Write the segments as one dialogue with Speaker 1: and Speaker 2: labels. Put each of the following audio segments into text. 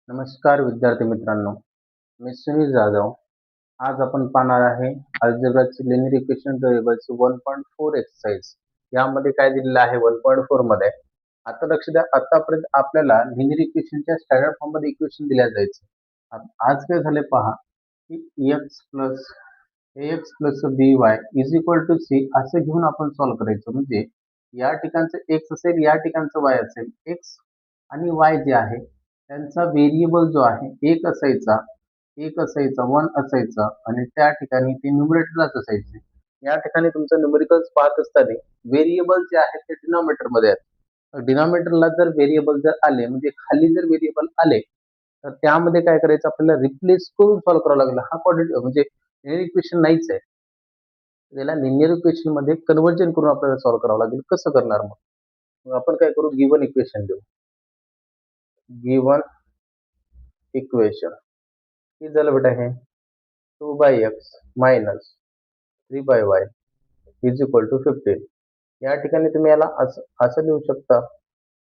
Speaker 1: नमस्कार विद्यार्थी मित्रांनो, मी सुनील जाधव. आज आपण पाहणार आहे अल्जेब्राची लिनिअर इक्वेशन व्हेरिएबलची 1.4 एक्सरसाइज. यामध्ये काय दिलेलं आहे 1.4 मध्ये. आता लक्ष द्या, आतापर्यंत आपल्याला लिनिअर इक्वेशनच्या स्टँडर्ड फॉर्म मध्ये इक्वेशन दिल्या जायचे. आज काय झाले पहा, की x plus ax plus by is equal to c असं घेऊन आपण सॉल्व्ह करायचं. म्हणजे या ठिकाणचं x असेल, या ठिकाणचं y असेल. x आणि y जे आहे त्यांचा व्हेरिएबल जो आहे एक असायचा, वन असायचा आणि त्या ठिकाणी ते न्यूमरेटरलाच असायचे. या ठिकाणी तुमचं न्यूमेरिकल्स पाहत असताना व्हेरिएबल जे आहेत ते डिनॉमिनेटर मध्ये आहेत. डिनॉमिनेटरला जर व्हेरिएबल जर आले, म्हणजे खाली जर व्हेरिएबल आले, तर त्यामध्ये काय करायचं, आपल्याला रिप्लेस करून सॉल्व्ह करावं लागलं. हा क्वाड्रेटिक म्हणजे लिनिअर इक्वेशन नाहीच आहे, त्याला लिनिअर इक्वेशन मध्ये कन्व्हर्जन करून आपल्याला सॉल्व्ह करावं लागेल. कसं करणार मग आपण काय करू, गिव्हन इक्वेशन देऊ. गिव्हन इक्वेशन किती झालं बेटा, हे 2x minus 3y is equal to 15. या ठिकाणी तुम्ही याला असं लिहू शकता.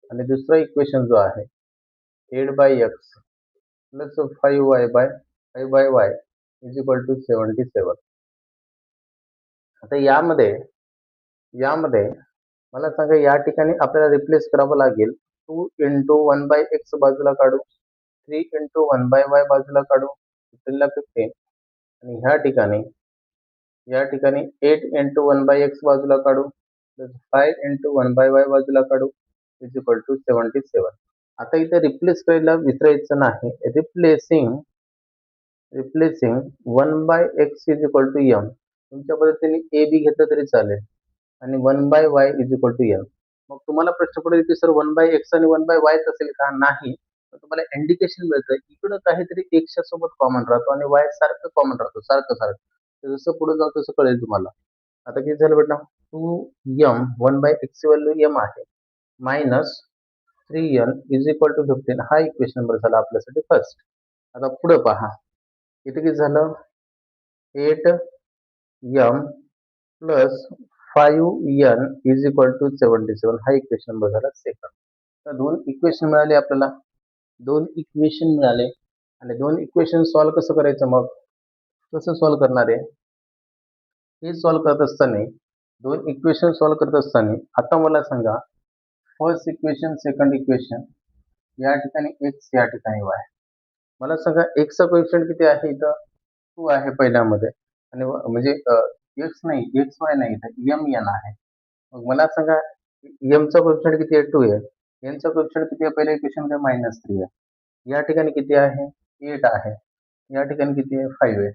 Speaker 1: आणि दुसरा इक्वेशन जो आहे 8x plus 5y is equal to 77. आता यामध्ये मला सांगा, या ठिकाणी आपल्याला रिप्लेस करावं लागेल. 2 इंटू 1/x बाजूला काढू, 3 इंटू 1/y बाजूला काढू, 15 आणि या ठिकाणी 8 इंटू 1/x बाजूला काढू, 5 इंटू 1/y बाजूला काढू इज इक्वल टू 77. आता इथे रिप्लेस करायला विसरायचं नाही. Replacing 1/x is equal to m. तुमच्या पद्धतीने a b घेतलं तरी चालेल आणि 1/y is equal to m. मग तुम्हाला प्रश्न पडेल की सर 1/x आणि 1/y असेल का? नाही. तुम्हाला इंडिकेशन मिळतं इकडं काहीतरी x च्या सोबत कॉमन राहतो आणि y सारखं कॉमन राहतो, सारखं. जसं पुढे जाऊ तसं कळेल तुम्हाला. आता किती झालं बेटा, 2m 1/x ची व्हॅल्यू m आहे, minus 3n is equal to 15. हा इक्वेशन नंबर झाला आपल्यासाठी फर्स्ट. आता पुढे पहा, इथे किती झालं, 8m plus 5n is equal to 77. हा इक्वेशन नंबर झाला सेकंड. तर दोन इक्वेशन मिळाले आपल्याला, आणि दोन इक्वेशन सॉल्व्ह कसं करायचं, मग कसं सॉल्व्ह करणार आहे हे सॉल्व्ह करत असताना, दोन इक्वेशन सॉल्व्ह करत असताना आता मला सांगा, फर्स्ट इक्वेशन सेकंड इक्वेशन, या ठिकाणी x, या ठिकाणी y. मला सांगा x चा कोएफिशियंट किती आहे, इथं 2 आहे पहिल्यामध्ये, आणि म्हणजे x नाही, xy नाही, इथं mn आहे. मग मला सांगा m चा कोएफिशियंट किती आहे, 2 आहे. n चा कोएफिशियंट किती आहे, पहिल्या इक्वेशन मध्ये -3 आहे. या ठिकाणी किती आहे, 8 आहे. या ठिकाणी किती आहे, 5 आहे.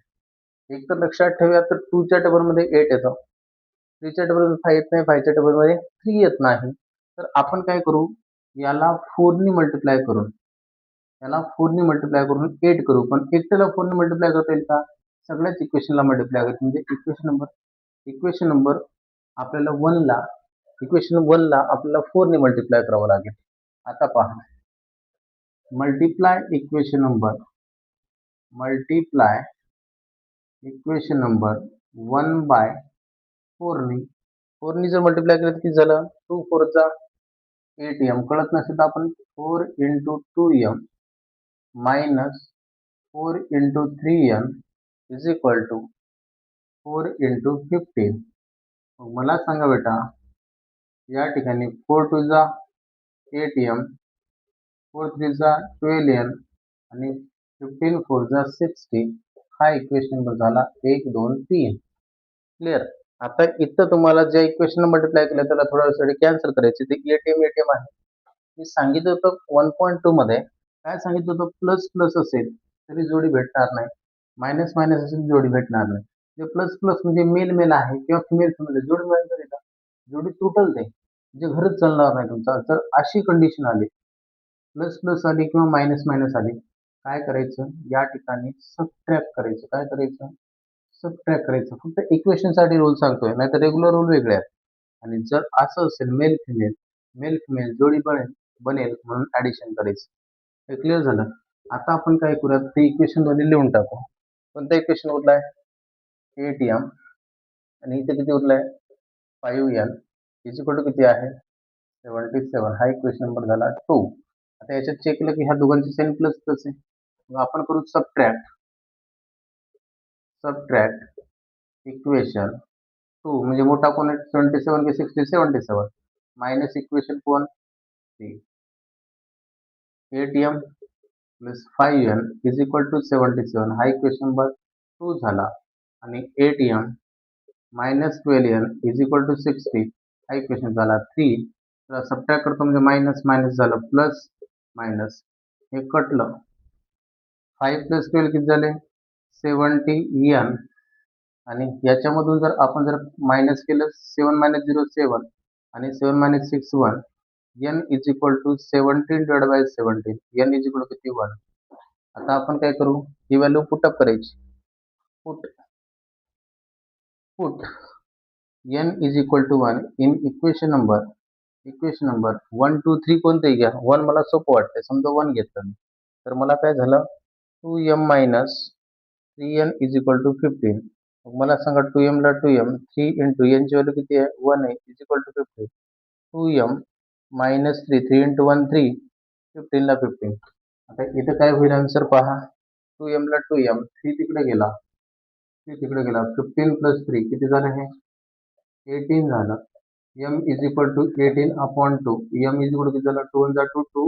Speaker 1: एक तर लक्षात ठेवूया, तर 2 च्या टेबल मध्ये 8 येतो, 3 च्या टेबल मध्ये 5 येत नाही, 5 च्या टेबल मध्ये 3 येत नाही. तर आपण काय करू, याला 4 ने मल्टिप्लाय करून 8 करू. पण एकट्याला 4 ने मल्टिप्लाय करता येईल का? सगळ्याच इक्वेशनला मल्टिप्लाय करायचं. म्हणजे इक्वेशन नंबर आपल्याला 1 ला आपल्याला 4 ने मल्टिप्लाय करावं लागेल. आता पहा, मल्टिप्लाय इक्वेशन नंबर 1/4 ने 4 ने जर मल्टिप्लाय केलं तर किती झालं, 2 4 चा 8m. कळत नसेल तर आपण 4 into 2m minus 4 into 3n is equal to 4 into 15. मला सांगा बेटा, या ठिकाणी 4 2 जा 8m, 4 3 जा 12n आणि 15 4 जा 60. हा इक्वेशन नंबर झाला 1 2 3. क्लिअर. आता इथं तुम्हाला जे इक्वेशन मल्टिप्लाय केलं त्याला थोड्या वेळासाठी कॅन्सल करायचे, ते एटीएम आहे. मी सांगितलं होतं 1.2 मध्ये काय सांगितलं होतं, प्लस प्लस असेल तरी जोडी भेटणार नाही, मायनस मायनस असेल जोडी भेटणार नाही. जे प्लस प्लस म्हणजे मेल मेल आहे किंवा फिमेल फिमेल जोडी मिळाली तरी जोडी तुटल, ते म्हणजे घरच चालणार नाही तुमचा. जर अशी कंडिशन आली, प्लस प्लस आली किंवा मायनस मायनस आली, काय करायचं, या ठिकाणी सबट्रॅक्ट करायचं. काय करायचं, सबट्रॅक्ट करायचं. फक्त इक्वेशन साठी रूल सांगतोय, नाहीतर रेग्युलर रूल वेगळे आहेत. आणि जर असं असेल मेल फिमेल जोडी बनेल म्हणून ऍडिशन करायचं. हे क्लिअर झालं. आता आपण काय करूया, ते इक्वेशन मध्ये लिहून टाकू. कोणतं इक्वेशन उरलाय, 8m आणि इथे किती उरलाय, 5n इज इक्वल टू किती आहे, 77. हा इक्वेशन नंबर झाला 2. आता याच्यात चेक केलं की ह्या दोघांची साइन प्लस प्लस आहे. मग आपण करू सबट्रॅक्ट इक्वेशन 2 म्हणजे मोठा कोण आहे 27 की 60 77 मायनस इक्वेशन कोण 3 8m plus 5n is equal to 77 हा इक्वेशन नंबर 2 झाला आणि 8m minus 12n is equal to 60 हा इक्वेशन झाला 3. तर सबट्रॅक्ट करतो म्हणजे मायनस मायनस झालं प्लस मायनस हे कटलं 5 प्लस 12 किती झाले 70n आणि याच्यामधून जर आपण मायनस केलं 7 मायनस 0 7 आणि 7 minus 6 1 n is equal to 17 divide by 17 n is equal to किती 1. आता आपण काय करू ही व्हॅल्यू पुटअप करायची put put n is equal to 1 in equation number 1 2 3 कोणतेही घ्या 1 मला सोपं वाटतंय समजा 1 घेतलं मी तर मला काय झालं 2m minus 3n is equal to 15. मग मला सांगा 2m ला 2m 3 इंटू n ची व्हॅल्यू किती आहे 1 आहे is equal to 15. 2m minus 3 3 into 1 3 15 ला 15. आता इथं काय होईल आन्सर पहा 2m ला 2m 3 तिकडे गेला 15 प्लस 3 किती झालं हे 18 झालं. m is equal to 18 upon 2 m is equal to किती झालं 2 जा 2 2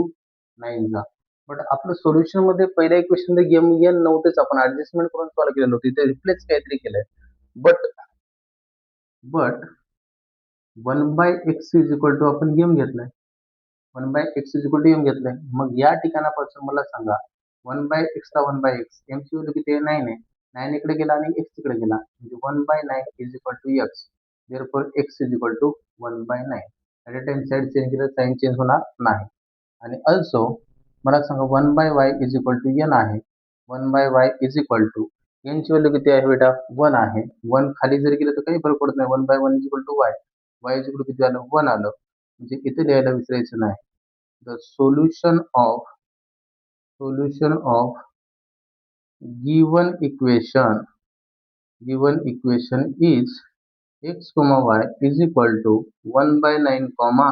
Speaker 1: 9 जा. बट आपलं सोल्युशन मध्ये पहिल्या इक्वेशन मध्ये m n नव्हतेच आपण ऍडजस्टमेंट करून सॉल्व्ह केलेलं होतं इथे रिप्लेस काहीतरी केलंय but 1 by x is equal to आपण m घेतलाय 1 by x is equal to m घेतलाय मग या ठिकाणापासून मला सांगा 1 बाय x ला 1 बाय x m ची व्हॅल्यू किती आहे 9 आहे 9 इकडे गेला आणि x तिकडे गेला म्हणजे 1 by 9 is equal to x therefore x is equal to 1 by 9. At a time side change केलं साइन चेंज होणार नाही. आणि अल्सो मला सांगा 1 by y is equal to n आहे 1 by y is equal to n ची value किती आहे बेटा 1 आहे 1 खाली जर गेलं तर काही फरक पडत नाही 1 by 1 is equal to y y is equal to किती आलं 1 आलं म्हणजे इथे लिहायला विसरायचं नाही. The solution of given equation is x comma y is equal to 1 by 9 comma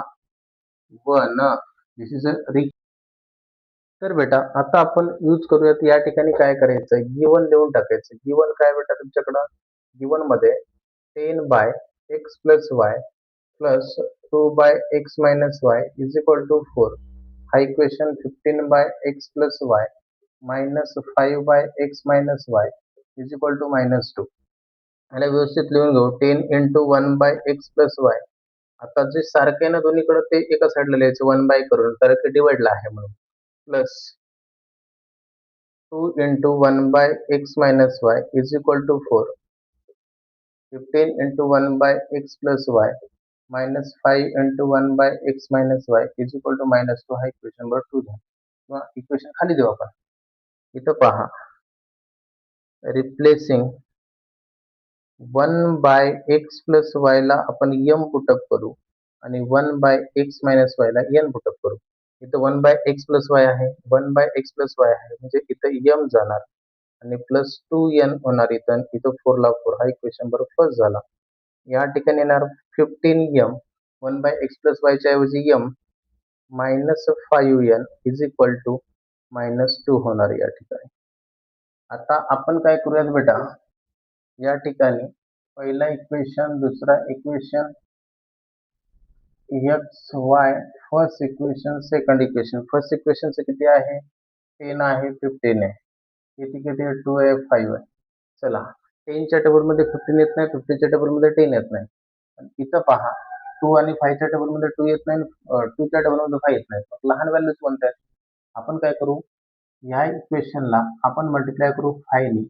Speaker 1: 1. This is a तर बेटा आता आपण यूज करूयात या ठिकाणी काय करायचं गिवन लिहून टाकायचं गिवन काय बेटा तुमच्याकडं गिवन मध्ये 10 by x plus y plus 2 by x minus y is equal to 4 हा equation 15 by x plus y minus 5 by x minus y is equal to minus 2. याला व्यवस्थित लिहून घेऊ 10 into 1 by x plus y. आता जे सारखे ना दोन्हीकडे ते एका साईडला लिहायचं 1 बाय करून कारण ते डिवाइडला आहे म्हणून plus 2 into 1 by x minus y is equal to 4. 15 into 1 by x plus y minus 5 into 1 by x minus y is equal to minus 2 हा इक्वेशन नंबर 2 झाला किंवा इक्वेशन खाली देऊ आपण इथं पहा replacing 1 by x plus y ला आपण m पुटअप करू आणि 1 बाय x मायनस वाय ला n पुटअप करू. इथं 1 बाय x प्लस वाय आहे 1 बाय x प्लस वाय आहे म्हणजे इथं m जाणार आणि प्लस 2n होणार इथं 4 ला 4 हा इक्वेशन नंबर फर्स्ट झाला. या ठिकाणी येणार 15m 1 by x plus Y च्या ऐवजी m minus 5n is equal to minus 2 होणार या ठिकाणी. आता आपण काय करूयात बेटा या ठिकाणी पहिला इक्वेशन दुसरा equation x y first equation second equation first इक्वेशनचं किती आहे 10 आहे 15 आहे इथे किती आहे 2 आहे 5 आहे. चला 10 च्या टेबल मध्ये 15 येत नाही 15 च्या टेबल मध्ये 10 येत नाही इथं पहा 2 आणि 5 च्या टेबल मध्ये 2 येत नाही 2 च्या टेबल मध्ये 5 येत नाही लहान व्हॅल्यूज कोणत्या आहेत आपण काय करू ह्या इक्वेशनला आपण मल्टिप्लाय करू 5 ने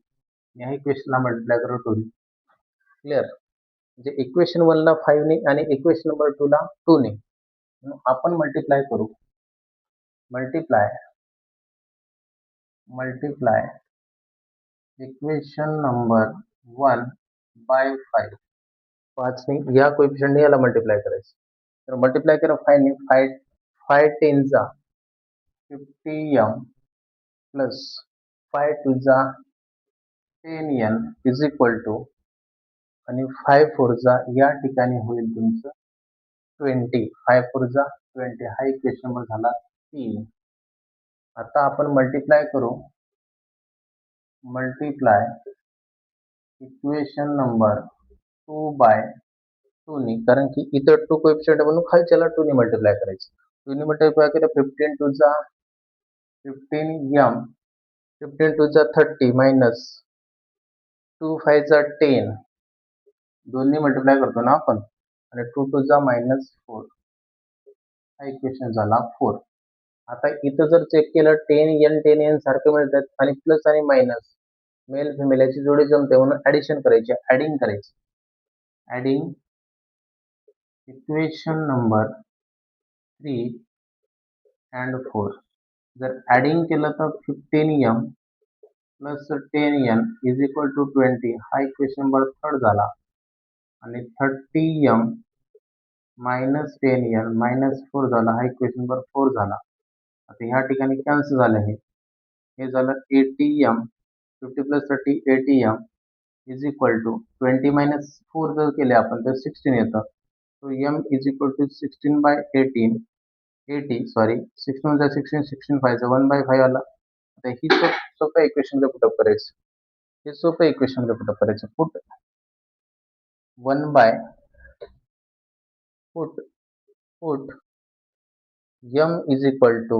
Speaker 1: ह्या इक्वेशनला मल्टिप्लाय करू 2 ने क्लिअर म्हणजे इक्वेशन 1 ला 5 ने आणि इक्वेशन नंबर 2 ला 2 ने आपण मल्टिप्लाय करू मल्टिप्लाय इक्वेशन नंबर 1 बाय 5 5 ने या कोएफिशिएंट ने याला मल्टिप्लाय करायचं तर मल्टिप्लाय करा 5 ने 5 10 जा 50m प्लस 5 2 जा 10n इज इक्वल टू आणि 5 4 जा या ठिकाणी होईल तुमचं 20 5 4 जा 20 हा इक्वेशन नंबर झाला 3. आता आपण मल्टिप्लाय करू. मल्टिप्लाय इक्वेशन नंबर 2 बाय 2 नी, कारण की इथं 2 कोएफिशियंट म्हणून खालच्याला 2 ने मल्टिप्लाय करायचं. 2 ने मल्टिप्लाय केलं 15 2 जा 15 m, 15 2 जा 30 मायनस 2 5 जा 10, दोन्ही मल्टिप्लाय करतो ना आपण, आणि 2 2 जा -4, हा इक्वेशन झाला 4. आता इथं जर चेक केलं 10n सारखे मिळतात आणि प्लस आणि मायनस मेल फिमेल याची जोडी जमते म्हणून ऍडिशन करायची, ऍडिंग करायची. Adding equation number 3 and 4. जर ऍडिंग केलं तर 15m plus 10n is equal to 20, हा इक्वेशन नंबर 3 झाला. आणि 30m मायनस 10n मायनस 4 झाला, हा इक्वेशन नंबर 4 झाला. आता ह्या ठिकाणी कॅन्सल झालं. हे झालं 80m, 50 plus 30 80m is equal to 20 minus 4 जर केले आपण तर 16 येतं. So m is equal to 16 by 18, 16 जा 16, 16 5 1/5 आला. आता ही सोप्या इक्वेशन मध्ये पुटअप करायचं. हे सोप्या इक्वेशन मध्ये पुटअप करायचं. Put 1 by put m is equal to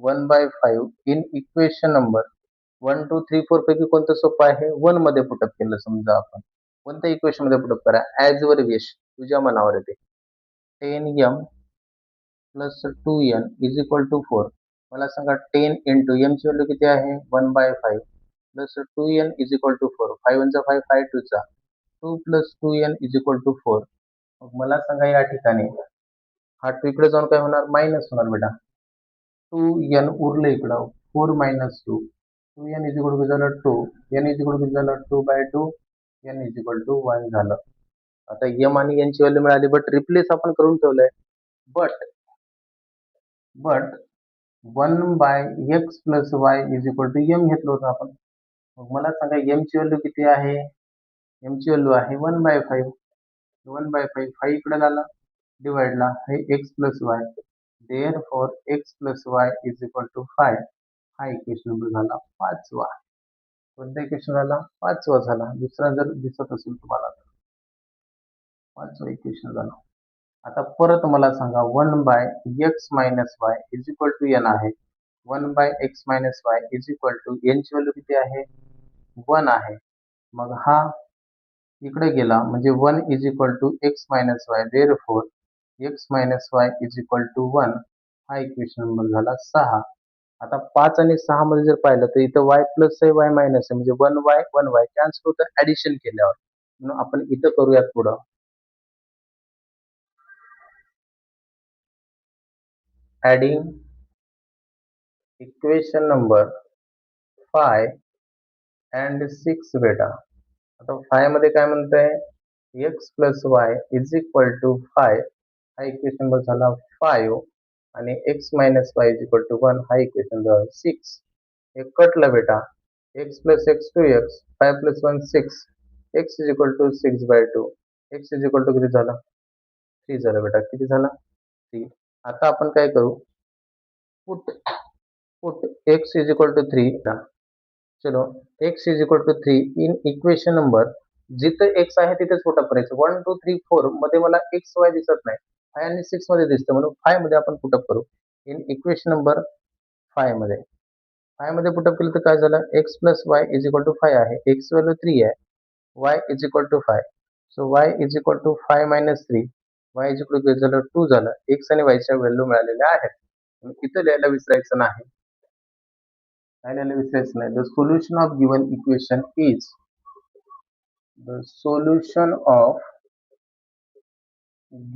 Speaker 1: 1/5 in equation number 1 2 3 4 पैकी कोणतं सोपं आहे? 1 मध्ये पुटअप केलं. समजा आपण कोणत्या इक्वेशन मध्ये पुटअप करा, ॲज वर विश, तुझ्या मनावर येते. 10m plus 2n is equal to 4. मला सांगा 10 इंटू m ची व्हॅल्यू किती आहे? 1/5 plus 2n is equal to 4. 5 1 5 5 2 2 plus 2n is equal to 4. मग मला सांगा या ठिकाणी हा 2 इकडे जाऊन काय होणार? मायनस होणार बेटा. 2n उरलं इकडं, 4 minus 2, 2n is equal to झालं 2, n इज इक्वल टू झालं 2/2, n इज इक्वल टू 1 झालं. आता m आणि n ची व्हॅल्यू मिळाली, बट रिप्लेस आपण करून ठेवलंय. But 1 by x plus y is equal to m घेतलं होतं आपण. मग मला सांगा m ची व्हॅल्यू किती आहे? m ची व्हॅल्यू आहे 1/5. 1/5 5 इकडे झाला डिवाइडला, हे x plus y, therefore x plus y is equal to 5. हा इक्वेशन नंबर झाला 5वा. कोणता इक्वेशन झाला? 5वा झाला. दुसरा जर दिसत असेल तुम्हाला तर 5वा इक्वेशन झाला. आता परत मला सांगा 1 by x minus y is equal to n आहे. 1 by x minus y is equal to n ची व्हॅल्यू किती आहे? 1 आहे. मग हा इकडे गेला म्हणजे 1 is equal to x minus y, therefore x minus y is equal to 1. हा इक्वेशन नंबर झाला 6. आता 5 आणि 6 मध्ये जर पाहिलं तर इथं y प्लस आहे, y मायनस आहे, म्हणजे 1y कॅन्सल होतं ऍडिशन केल्यावर. म्हणून आपण इथं करूयात पुढं. ऍडिंग इक्वेशन नंबर 5 and 6 बेटा. आता 5 मध्ये काय म्हणतंय? x plus y is equal to 5, हा इक्वेशन नंबर झाला 5. आणि x minus y is equal to 1, हा इक्वेशन झाला 6. हे कटलं बेटा. x plus x 2x, 5 plus 1 6, x is equal to 6/2. x is equal to किती झाला? 3 झालं बेटा. किती झाला? 3. आता आपण काय करू? Put x is equal to 3. चलो x is equal to 3 in equation number, जिथं x आहे तिथेच पुटअप करायचं. 1 2 3 4 मध्ये मला x y दिसत नाही, 5 आणि 6 मध्ये दिसतं, म्हणून 5 मध्ये आपण पुटअप करू. इन इक्वेशन नंबर 5 मध्ये, 5 मध्ये पुटअप केलं तर काय झालं? x plus y is equal to 5 आहे, x व्हॅल्यू 3 आहे, y is equal to 5. So y is equal to 5 minus 3, y is equal to झालं 2 झालं. x आणि y च्या व्हॅल्यू मिळालेल्या आहेत. इथं लिहायला विसरायचं नाही. The solution of given equation is, the solution of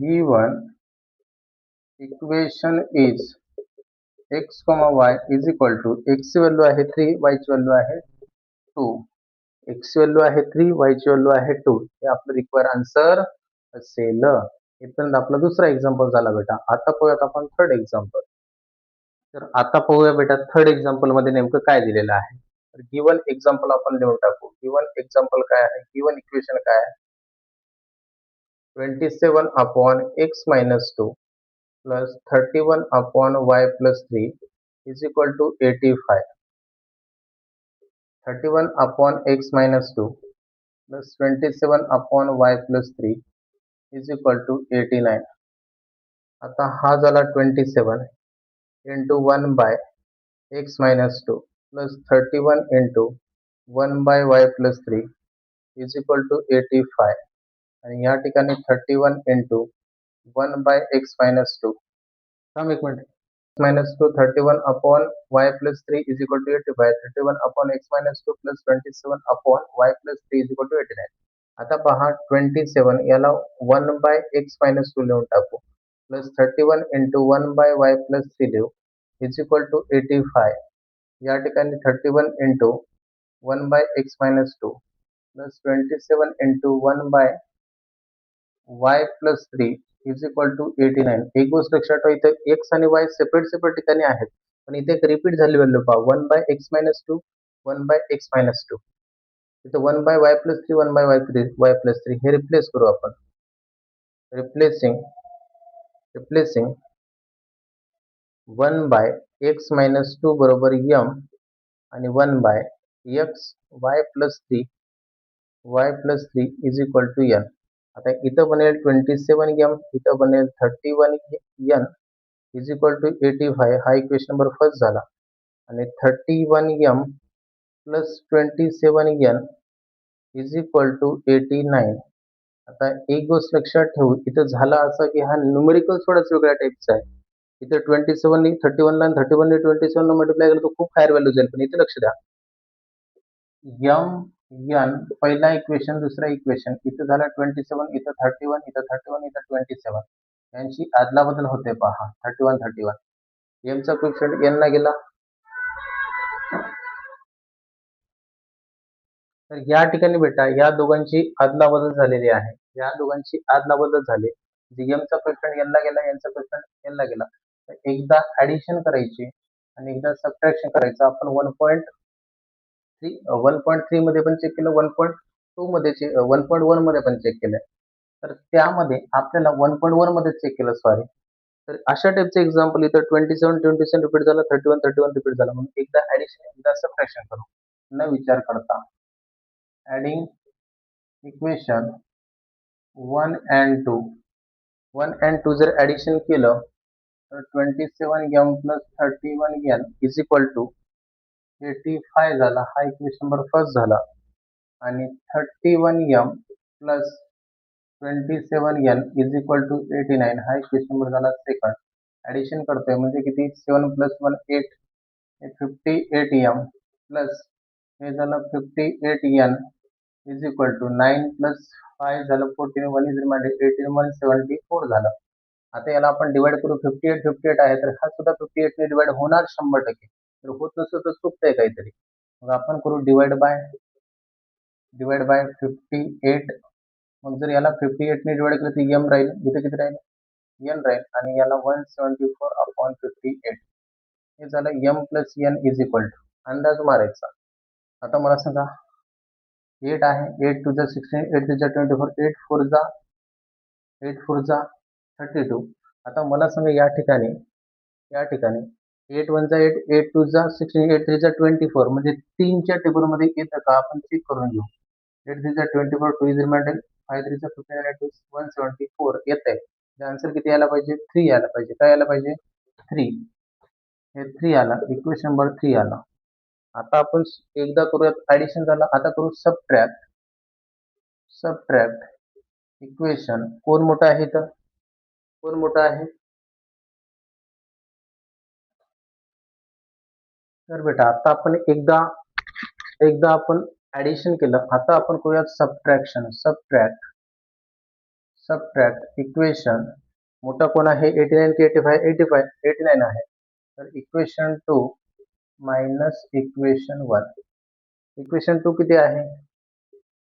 Speaker 1: given equation is x, y is equal to, x ची व्हॅल्यू आहे 3, y ची व्हॅल्यू आहे 2. x ची व्हॅल्यू आहे 3, y ची व्हॅल्यू आहे 2. हे आपलं रिक्वायर आन्सर असेल. इथपर्यंत आपला दुसरा एक्झाम्पल झाला बेटा. आता पाहूयात आपण थर्ड एक्झाम्पल. तर आता पाहूया बेटा थर्ड एक्झाम्पल मध्ये नेमकं काय दिलेलं आहे. तर गिवन एक्झाम्पल आपण लिहून टाकू. गिवन एक्झाम्पल काय आहे? गिवन इक्वेशन काय आहे? 27 upon x minus 2 plus 31 upon y plus 3 is equal to 85. 31 upon x minus 2 plus 27 upon y plus 3 is equal to 89. आता हा झाला 27 into 1 by x minus 2 plus 31 into 1 by y plus 3 is equal to 85. आणि या ठिकाणी 31 into 1 by x minus 2, थांब एक minute, minus 2 31 upon y plus 3 is equal to 85. 31 upon x minus 2 plus 27 upon y plus 3 is equal to 89. आता पहा 27 याला 1 by x minus 2 लिहून टाकू plus 31 into 1 by y plus 3 लिहू इज इक्वल टू 85. या ठिकाणी 31 into 1 by x minus 2 plus 27 into 1 by y plus 3 is equal to 89. एक गोष्ट लक्षात ठेवा, इथे x आणि y सेपरेट ठिकाणी आहेत, पण इथे एक रिपीट झाली व्हॅल्यू पहा 1 by x minus 2 1 by x minus 2. इथं 1 by y plus 3 1 by y plus 3 हे रिप्लेस करू आपण. रिप्लेसिंग 1 by x minus 2 बरोबर m आणि 1 by x y plus 3 is equal to n. आता इथं बनेल 27m, इथं बनेल 31n इज इक्वल टू 85. हा इक्वेशन नंबर फर्स्ट झाला. आणि 31m plus 27n is equal to 89. आता एक गोष्ट लक्षात ठेवू, इथं झाला असं की हा न्यूमेरिकल थोडाच वेगळ्या टाईपचा आहे. इथे 27 ने 31 ला 31 ने 27 ला मल्टिप्लाय केलं तर खूप हायर व्हॅल्यू जाईल, पण इथे लक्ष द्या, n पहिला इक्वेशन दुसरा इक्वेशन, इथं झाला 27 इथं 31 इथं 31 इथं 27, यांची आदलाबदल होते पहा 31 m चा कोएफिशिएंट n ला गेला. तर या ठिकाणी बेटा या दोघांची आदलाबदल झालेली आहे, या दोघांची आदलाबदल झाली. m चा कोएफिशिएंट n ला गेला, n चा कोएफिशिएंट n ला गेला. तर एकदा ऍडिशन करायची आणि एकदा सबट्रॅक्शन करायचं. आपण 1.3 मध्ये पण चेक केलं, 1.2 मध्ये 1.1 मध्ये पण चेक केलं. तर त्यामध्ये आपल्याला 1.1 मध्ये चेक केलं, सॉरी. तर अशा टाइपचे एक्झाम्पल इथं 27 रिपीट झालं, 31 रिपीट झालं, म्हणून एकदा ऍडिशन एकदा सबट्रॅक्शन करू न विचार करता. ऍडिंग इक्वेशन 1 and 2 जर ऍडिशन केलं तर 27m plus 31n is equal to 85 झाला. हा इक्वेशन नंबर फर्स्ट झाला. आणि 31m plus 27n is equal to 89 हा इक्वेशन नंबर झाला सेकंड. ऍडिशन करतोय म्हणजे किती, 7 प्लस 1 8, 58m प्लस हे झालं 58n is equal to 9 plus 5 झालं 14, 1 इज रिमाइंडर 18, 174 झालं. आता याला आपण डिवाइड करू, 58 आहे तर हा सुद्धा 58 ने डिवाइड होणार 100%. तर होत नसतं तर चुकतंय काहीतरी. मग आपण करू डिवाइड बाय 58. मग जर याला 58 ने डिवाइड केलं तर m राहील, इथे किती राहील, n राहील, आणि याला 174 अपॉन 58. हे झालं m plus n is equal to, अंदाज मारायचा. आता मला सांगा 8 आहे, 8 टू जा 16, 8 टू जा 24, 8 4 जा 32. आता मला सांगा या ठिकाणी 8 1 जा 8, 8 2 जा 16, 8 3 जा 24, म्हणजे 3 च्या टेबल मध्ये येतं का आपण चेक करून घेऊ. 8 3 जा 24, 2 इज रिमाइंडर, 5 3 जा 15, 8 174 येतंय. आन्सर किती यायला पाहिजे, 3 यायला पाहिजे. काय यायला पाहिजे, 3. हे 3 आला, इक्वेशन नंबर 3 आला. आता आपण एकदा करूयात ऍडिशन झालं, आता करू सबट्रॅक्ट इक्वेशन. कोण मोठा आहे, तर कोण मोठा आहे, तर बेटा आता आपण एकदा आपण ऍडिशन केलं, आता आपण करूयात सबट्रॅक्शन. Subtract equation. मोठा कोण आहे, 89 की 85, 89 आहे. तर इक्वेशन 2 मायनस इक्वेशन 1. इक्वेशन 2 किती आहे,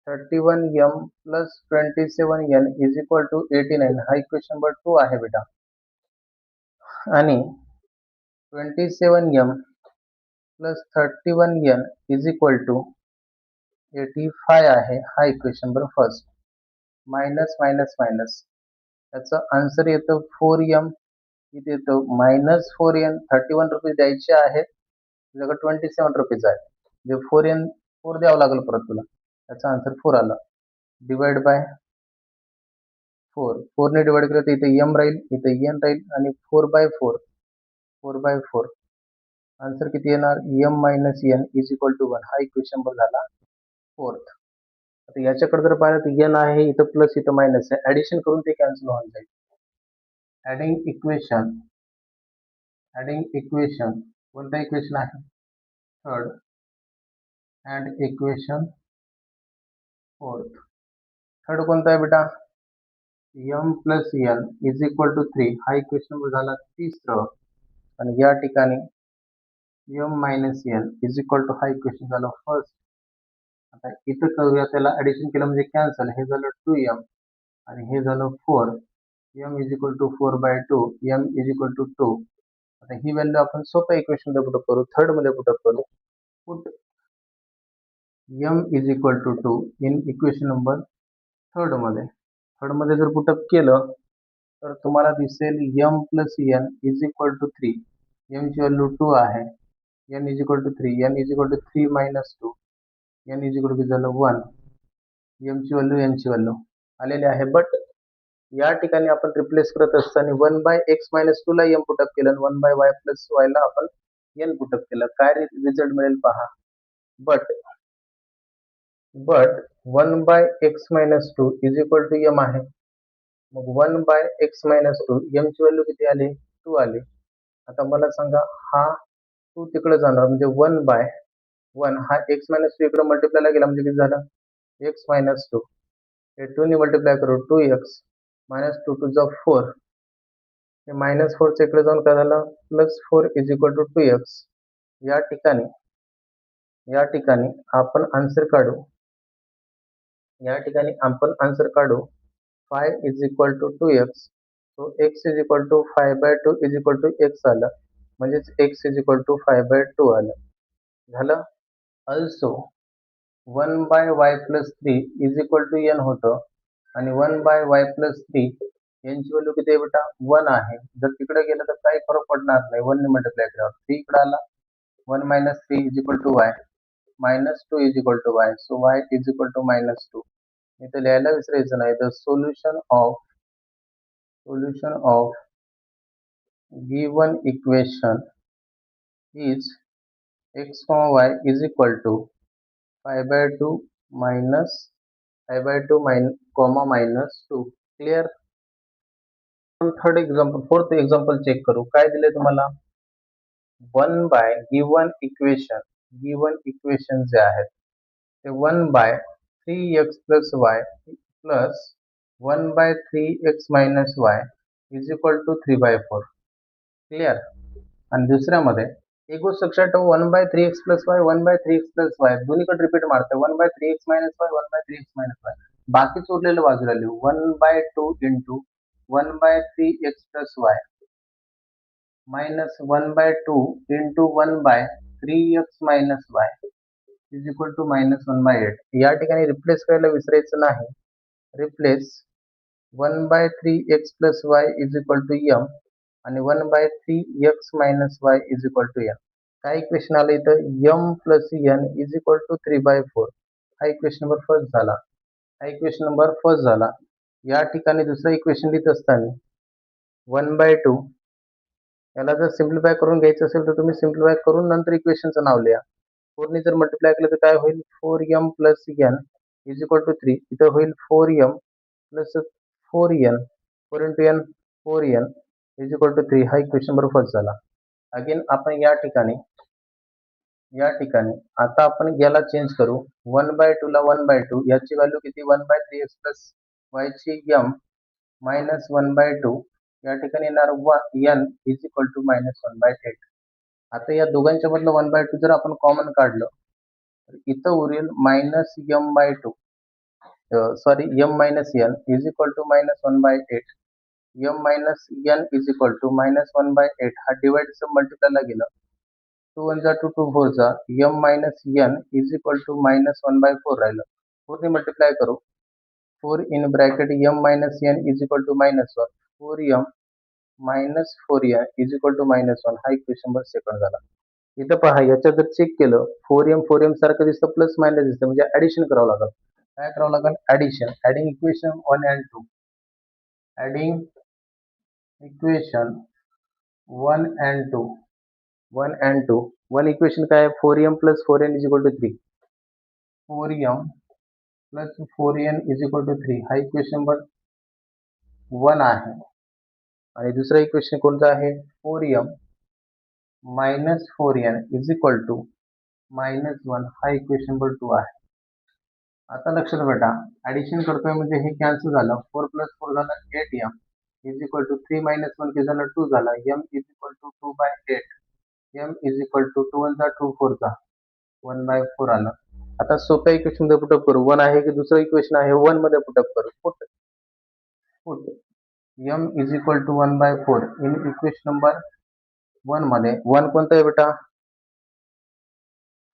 Speaker 1: 31m plus 27n is equal to 89. हा इक्वेशन नंबर 2 आहे बेटा. आणि 27m plus 31n is equal to 85 आहे. हा इक्वेशन नंबर फर्स्ट. मायनस याचा आन्सर येतं 4m किती येतो -4n 31 रुपीज द्यायचे आहेत. तुझ्याकडे 27 रुपीज आहे. म्हणजे 4 द्यावं लागेल परत तुला. त्याचा आन्सर 4 आला. Divide by 4. 4 ने डिवाइड केलं तर इथे m राहील, इथे n राहील आणि 4/4. 4/4. आन्सर किती येणार? m - n is equal to 1. हा इक्वेशन नंबर झाला 4th. आता याच्याकडे जर पाहिलं तर n आहे, इथं प्लस इथं मायनस आहे. ॲडिशन करून ते कॅन्सल होऊन जाईल. ॲडिंग इक्वेशन कोणतं इक्वेशन आहे? Third. And equation fourth. Third कोणतं आहे बेटा? m plus n is equal to 3. हा इक्वेशन नंबर झाला तिसरं. आणि या ठिकाणी m minus n is equal to हा इक्वेशन झालं फर्स्ट. आता इथं करूया, त्याला ॲडिशन केलं म्हणजे कॅन्सल. हे झालं 2m आणि हे झालं 4. m is equal to 4/2. m is equal to 2. आता ही व्हॅल्यू आपण सोप्या इक्वेशनमध्ये पुटअप करू. थर्डमध्ये पुटअप करू. Put m is equal to 2 in equation number थर्डमध्ये. थर्डमध्ये जर पुटअप केलं तर तुम्हाला दिसेल m plus n is equal to 3. m ची व्हॅल्यू 2 आहे. n is equal to 3. n is equal to 3 minus 2. n is equal to झालं 1. m ची व्हॅल्यू n ची व्हॅल्यू आलेली आहे. बट या ठिकाणी आपण रिप्लेस करत असताना 1/x मायनस 2 ला m पुटअप केलं आणि 1/y प्लस y ला आपण n पुटअप केलं. काय रिझल्ट मिळेल पहा. But 1/x minus 2 is equal to m आहे. मग 1/x मायनस 2 m ची व्हॅल्यू किती आली? 2 आली. आता मला सांगा, हा 2 तिकडे जाणार म्हणजे 1/1 हा x मायनस 2 इकडे मल्टिप्लायला गेला म्हणजे किती झालं? x minus 2. हे 2 ने मल्टिप्लाय करू 2x मायनस 2 टू जा 4. हे मायनस 4 इकडे जाऊन काय झालं? Plus 4 is equal to 2x. या ठिकाणी आपण आन्सर काढू. phi is equal to 2x. So x is equal to 5/2 is equal to x आलं. म्हणजेच x इज इक्वल टू 5/2 आलं. झालं. Also 1/y plus 3 is equal to n होतं आणि 1/y प्लस 3 यांची व्हॅल्यू किती आहे बेटा? 1 आहे. जर तिकडे गेलं तर काही फरक पडणार नाही. 1 ने मल्टिप्लाय केल्यावर 3 इकडे आला. 1 minus 3 is equal to y. Minus 2 is equal to y. So y is equal to minus 2. इथे लिहायला विसरायचं नाही. The solution of given equation is x, y is equal to 5/2 minus 5/2 minus 2. Clear? Fourth example check करू. काय दिले तुम्हाला? 1 bye given equation जे आहेत ते 1/3x plus y plus 1/3x minus y is equal to 3/4. Clear? आणि दुसऱ्यामध्ये एक गोष्ट लक्षात ठेवा, 1/3x plus y 1/3x plus y दोन्हीकडे रिपीट मारते. 1/3x minus y 1/3x minus y. बाकीच उरलेलं बाजूला लिहू. 1/2 into 1/3x plus y minus 1/2 into 1/3x minus y is equal to minus 1/8. या ठिकाणी रिप्लेस करायला विसरायचं नाही. Replace 1/3x plus y is equal to m आणि 1/3x minus y is equal to n. काय इक्वेशन आलं इथं? m plus n is equal to 3/4. हा इक्वेशन नंबर फर्स्ट झाला. या ठिकाणी दुसरं इक्वेशन लिहित असताना 1/2 याला जर सिम्प्लिफाय करून घ्यायचं असेल तर तुम्ही सिम्प्लिफाय करून नंतर इक्वेशनचं नाव लिहा. 4 ने जर मल्टिप्लाय केलं तर काय होईल? 4m plus n is equal to 3. इथं होईल 4m plus 4n 4 into n 4n is equal to 3. हा इक्वेशन नंबर फर्स्ट झाला. अगेन आपण या ठिकाणी आता आपण याला चेंज करू. 1/2 ला 1/2 याची व्हॅल्यू किती? 1/3x प्लस y ची m मायनस 1/2 या ठिकाणी येणार n is equal to minus 1/8. आता या दोघांच्या मधलं 1/2 जर आपण कॉमन काढलं तर इथं उरेल minus m/2. m minus n is equal to minus 1/8. m minus n is equal to minus 1/8. हा डिवाइड मल्टिप्लायला गेलं. 2 1 जा 2 2 4 जा m minus n is equal to minus 1/4 राहिलं. 4 ने मल्टिप्लाय करू. 4 in bracket m minus n is equal to minus 1. 4m -4n is equal to -1 हा equation number second झाला. इथं पहा याच्यात जर चेक केलं 4m सारखं दिसतं प्लस मायनस दिसतं म्हणजे ऍडिशन करावं लागेल. काय करावं लागेल? Addition. Adding equation 1 and 2. Adding equation 1 and 2. 1 and 2. 1 equation काय आहे? 4m plus 4n is equal to 3. 4m plus 4n is equal to 3 हा इक्वेशन नंबर 1 आहे. आणि दुसरा इक्वेशन कोणतं आहे? 4m minus 4n is equal to -1 हा इक्वेशन नंबर 2 आहे. आता लक्षात बेटा ऍडिशन करतोय म्हणजे हे कॅन्सल झालं. 4 plus 4 झालं 8m is equal to 3 minus 1 किती झालं? 2 झाला. m is equal to 2/8. m is equal to 2 1 जा 2 4 जा 1/4 आलं. आता सोप्या इक्वेशन मध्ये पुटअप करू. 1 आहे की दुसरं इक्वेशन आहे 1 मध्ये पुटअप करू. Put m is equal to 1/4 in equation number 1 मध्ये 1 कोणतं आहे बेटा?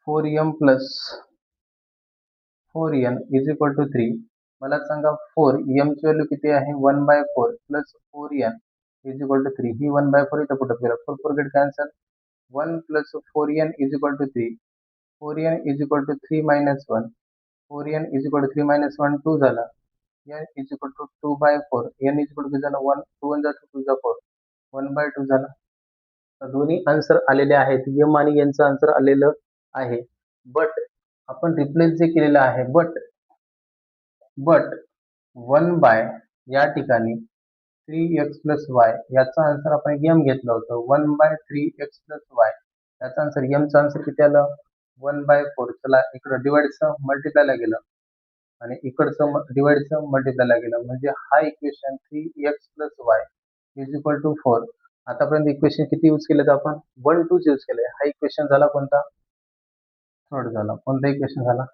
Speaker 1: 4m plus 4n is equal to 3. मला सांगा 4 m ची व्हॅल्यू किती आहे? 1/4 plus 4n is equal to 3. ही 1/4 इथं पुटअप केलं. 4 4 get cancel. 1 plus 4n is equal to 3. 4n is equal to 3 minus 1. 4n is equal to 3 minus 1 2 झाला. n is equal to 2/4. n is equal to झाला 1 2 1 जा 2 जा 4 1/2 झाला. तर दोन्ही answer आलेले आहेत. m आणि n चं आन्सर आलेलं आहे. बट आपण रिप्लेस जे केलेलं आहे बट 1 बाय या ठिकाणी 3x प्लस y याचा आन्सर आपण m घेतलं होतं. 1/3x प्लस y याचा आन्सर m चा आन्सर किती आलं? 1/4. चला इकडं डिवाइडचं मल्टिप्लायला गेलं आणि इकडचं डिवाइडचं मल्टिप्लायला गेलं म्हणजे हा equation 3x plus y is equal to 4. आतापर्यंत इक्वेशन किती यूज केलेत आपण? 1 2 यूज केले. हा इक्वेशन झाला कोणता? थर्ड झाला. कोणता इक्वेशन झाला?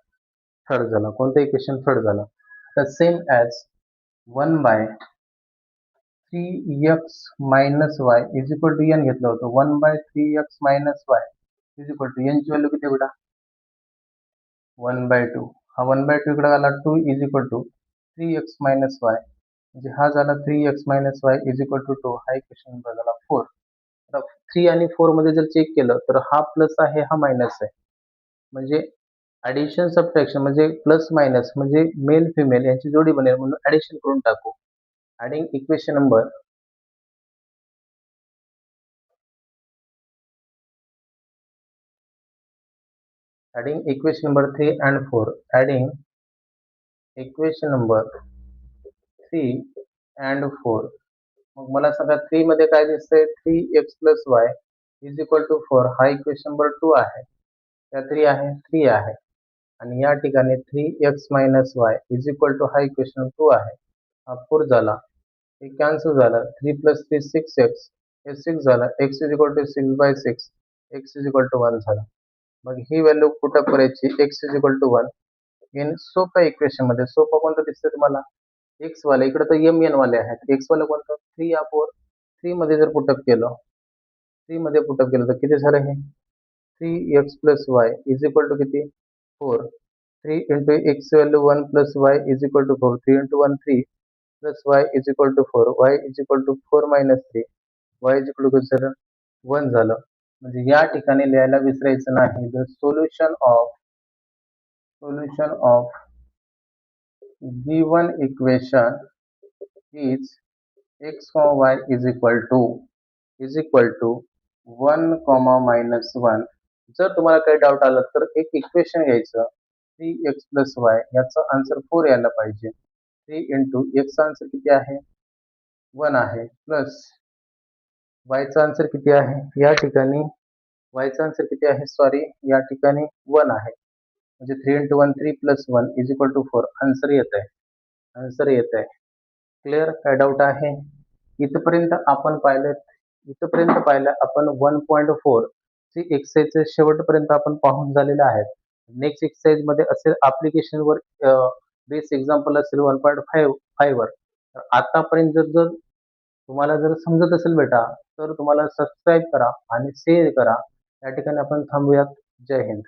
Speaker 1: थर्ड झाला. कोणता इक्वेशन? थर्ड झाला. तर same as 1 by 3x minus y is equal to n घेतलं होतं. 1 by 3x minus y is equal to n ची व्हॅल्यू किती बेटा? 1/2. हा 1/2 इकडे आला 2 is equal to 3x minus y म्हणजे हा झाला 3x minus y is equal to 2 हा इक्वेशन नंबर झाला 4. आता 3 आणि 4 मध्ये जर चेक केलं तर हा प्लस आहे हा मायनस आहे. म्हणजे ऍडिशन सबट्रॅक्शन म्हणजे प्लस मायनस म्हणजे मेल फिमेल यांची जोडी बनेल म्हणून ऍडिशन करून टाकू. Adding equation number adding equation number 3 and 4. Adding equation number 3 and 4. मग मला सांगा 3 मध्ये काय दिसतंय? 3x plus y is equal to 4 हा इक्वेशन नंबर 2 आहे. त्या 3 आहे 3 आहे आणि या ठिकाणी 3x minus y is equal to हा इक्वेशन 2 आहे. हा 4 झाला. हे कॅन्सल झालं. 3 plus 3 6x हे 6 झालं. x is equal to 6/6 x is equal to 1 झाला. मग ही व्हॅल्यू पुटअप करायची x is equal to 1 in सोप्या इक्वेशन मध्ये. सोपं कोणतं दिसतंय तुम्हाला? x वाले. इकडे तर mn वाले आहेत. x वाले कोणतं? 3/4. 3 मध्ये जर पुटअप केलं 3 मध्ये पुटअप केलं तर किती झालं हे? 3x plus y is equal to किती? 4. 3 into x value 1 plus y is equal to 4. 3 into 1 3 plus y is equal to 4. y is equal to 4 minus 3. y is equal to किती झालं? 1 झालं. म्हणजे या ठिकाणी लिहायला विसरायचं नाही. The solution of given equation is x, y is equal to 1, -1. जर तुम्हाला काही डाऊट आला तर एक इक्वेशन घ्यायचं 3x प्लस y याचा आन्सर 4 यायला पाहिजे. 3 इंटू x चा आन्सर किती आहे? 1 आहे प्लस y चा आन्सर किती आहे? या ठिकाणी y चा आन्सर किती आहे? सॉरी या ठिकाणी 1 आहे. म्हणजे 3 into 1 3 plus 1 is equal to 4 answer येत आहे. आन्सर येत आहे. क्लिअर? काय डाऊट आहे? इथपर्यंत आपण पाहिलं आपण 1.4 ची एक्सरसाइज शेवटपर्यंत आपण पाहून झालेलं आहे. नेक्स्ट एक्सरसाइज मध्ये असेल application वर बेस एक्झाम्पल असेल 1.5 वर. तर आतापर्यंत जर तुम्हाला जर समजत असेल बेटा तर तुम्हाला सबस्क्राईब करा आणि शेअर करा. या ठिकाणी आपण थांबूयात. जय हिंद.